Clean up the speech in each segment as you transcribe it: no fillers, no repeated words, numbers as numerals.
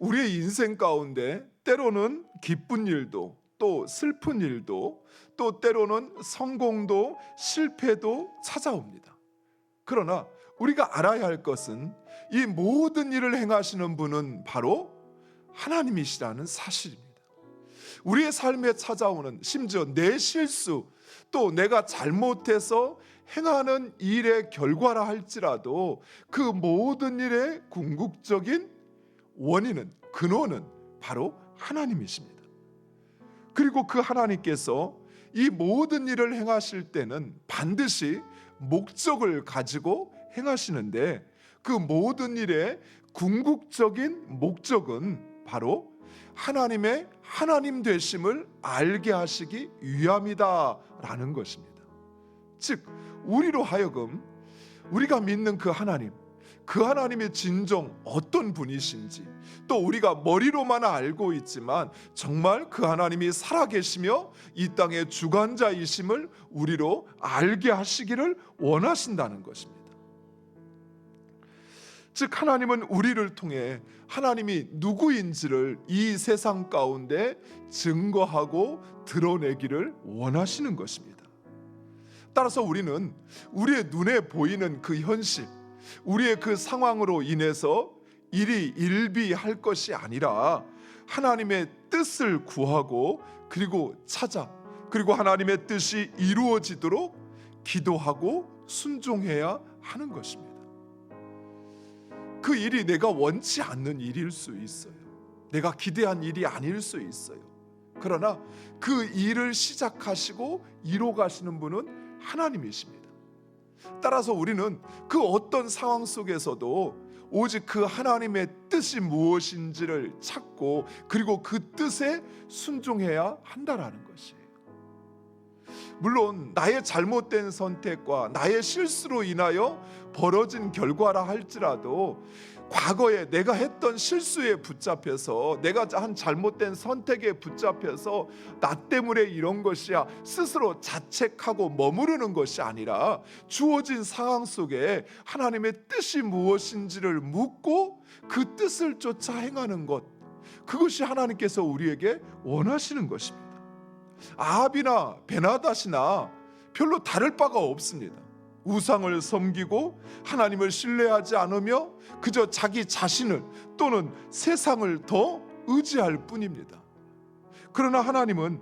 우리의 인생 가운데 때로는 기쁜 일도 또 슬픈 일도 또 때로는 성공도 실패도 찾아옵니다. 그러나 우리가 알아야 할 것은 이 모든 일을 행하시는 분은 바로 하나님이시라는 사실입니다. 우리의 삶에 찾아오는 심지어 내 실수 또 내가 잘못해서 행하는 일의 결과라 할지라도 그 모든 일의 궁극적인 원인은 근원은 바로 하나님이십니다. 그리고 그 하나님께서 이 모든 일을 행하실 때는 반드시 목적을 가지고 행하시는데 그 모든 일의 궁극적인 목적은 바로 하나님의 하나님 되심을 알게 하시기 위함이다라는 것입니다. 즉 우리로 하여금 우리가 믿는 그 하나님의 진정 어떤 분이신지 또 우리가 머리로만 알고 있지만 정말 그 하나님이 살아계시며 이 땅의 주관자이심을 우리로 알게 하시기를 원하신다는 것입니다. 즉 하나님은 우리를 통해 하나님이 누구인지를 이 세상 가운데 증거하고 드러내기를 원하시는 것입니다. 따라서 우리는 우리의 눈에 보이는 그 현실, 우리의 그 상황으로 인해서 일이 일비할 것이 아니라 하나님의 뜻을 구하고 그리고 찾아 그리고 하나님의 뜻이 이루어지도록 기도하고 순종해야 하는 것입니다. 그 일이 내가 원치 않는 일일 수 있어요. 내가 기대한 일이 아닐 수 있어요. 그러나 그 일을 시작하시고 이뤄가시는 분은 하나님이십니다. 따라서 우리는 그 어떤 상황 속에서도 오직 그 하나님의 뜻이 무엇인지를 찾고 그리고 그 뜻에 순종해야 한다라는 것이에요. 물론 나의 잘못된 선택과 나의 실수로 인하여 벌어진 결과라 할지라도 과거에 내가 했던 실수에 붙잡혀서 내가 한 잘못된 선택에 붙잡혀서 나 때문에 이런 것이야 스스로 자책하고 머무르는 것이 아니라 주어진 상황 속에 하나님의 뜻이 무엇인지를 묻고 그 뜻을 쫓아 행하는 것, 그것이 하나님께서 우리에게 원하시는 것입니다. 아합이나 베나닷이나 별로 다를 바가 없습니다. 우상을 섬기고 하나님을 신뢰하지 않으며 그저 자기 자신을 또는 세상을 더 의지할 뿐입니다. 그러나 하나님은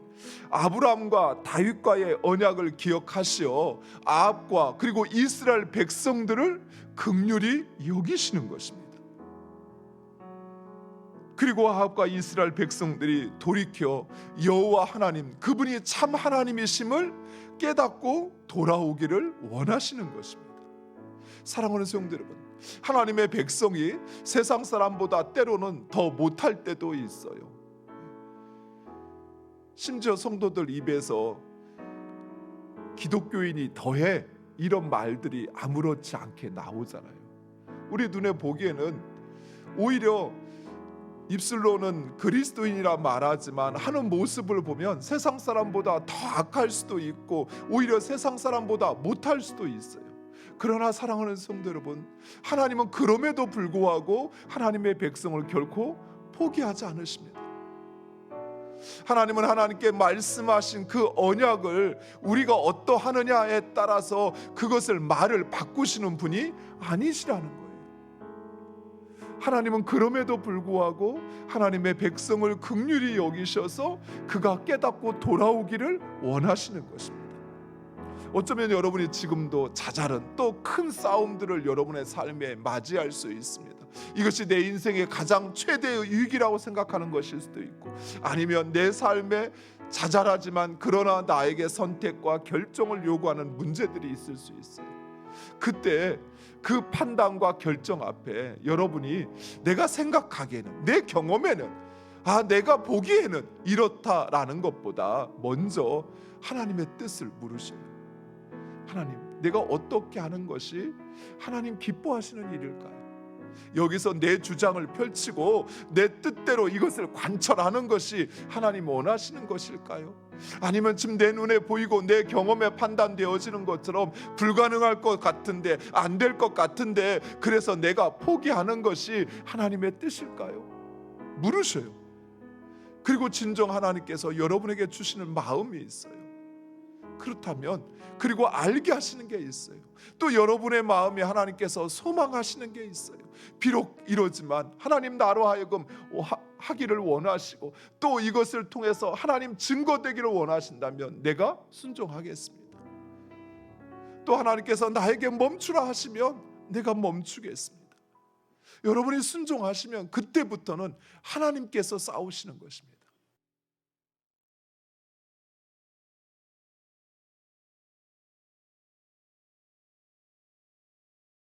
아브라함과 다윗과의 언약을 기억하시어 아합과 그리고 이스라엘 백성들을 긍휼히 여기시는 것입니다. 그리고 아합과 이스라엘 백성들이 돌이켜 여호와 하나님, 그분이 참 하나님이심을 깨닫고 돌아오기를 원하시는 것입니다. 사랑하는 성도 여러분, 하나님의 백성이 세상 사람보다 때로는 더 못할 때도 있어요. 심지어 성도들 입에서 기독교인이 더해 이런 말들이 아무렇지 않게 나오잖아요. 우리 눈에 보기에는 오히려 입술로는 그리스도인이라 말하지만 하는 모습을 보면 세상 사람보다 더 악할 수도 있고 오히려 세상 사람보다 못할 수도 있어요. 그러나 사랑하는 성도 여러분, 하나님은 그럼에도 불구하고 하나님의 백성을 결코 포기하지 않으십니다. 하나님은 하나님께 말씀하신 그 언약을 우리가 어떠하느냐에 따라서 그것을 말을 바꾸시는 분이 아니시라는 거예요. 하나님은 그럼에도 불구하고 하나님의 백성을 긍휼히 여기셔서 그가 깨닫고 돌아오기를 원하시는 것입니다. 어쩌면 여러분이 지금도 잦은 또 큰 싸움들을 여러분의 삶에 맞이할 수 있습니다. 이것이 내 인생의 가장 최대의 위기라고 생각하는 것일 수도 있고 아니면 내 삶에 자잘하지만 그러나 나에게 선택과 결정을 요구하는 문제들이 있을 수 있어요. 그때 그 판단과 결정 앞에 여러분이 내가 생각하기에는 내 경험에는 내가 보기에는 이렇다라는 것보다 먼저 하나님의 뜻을 물으셔요. 하나님, 내가 어떻게 하는 것이 하나님 기뻐하시는 일일까요? 여기서 내 주장을 펼치고 내 뜻대로 이것을 관철하는 것이 하나님 원하시는 것일까요? 아니면 지금 내 눈에 보이고 내 경험에 판단되어지는 것처럼 불가능할 것 같은데 안 될 것 같은데 그래서 내가 포기하는 것이 하나님의 뜻일까요? 물으셔요. 그리고 진정 하나님께서 여러분에게 주시는 마음이 있어요. 그렇다면 그리고 알게 하시는 게 있어요. 또 여러분의 마음에 하나님께서 소망하시는 게 있어요. 비록 이러지만 하나님 나로 하여금 하기를 원하시고 또 이것을 통해서 하나님 증거되기를 원하신다면 내가 순종하겠습니다. 또 하나님께서 나에게 멈추라 하시면 내가 멈추겠습니다. 여러분이 순종하시면 그때부터는 하나님께서 싸우시는 것입니다.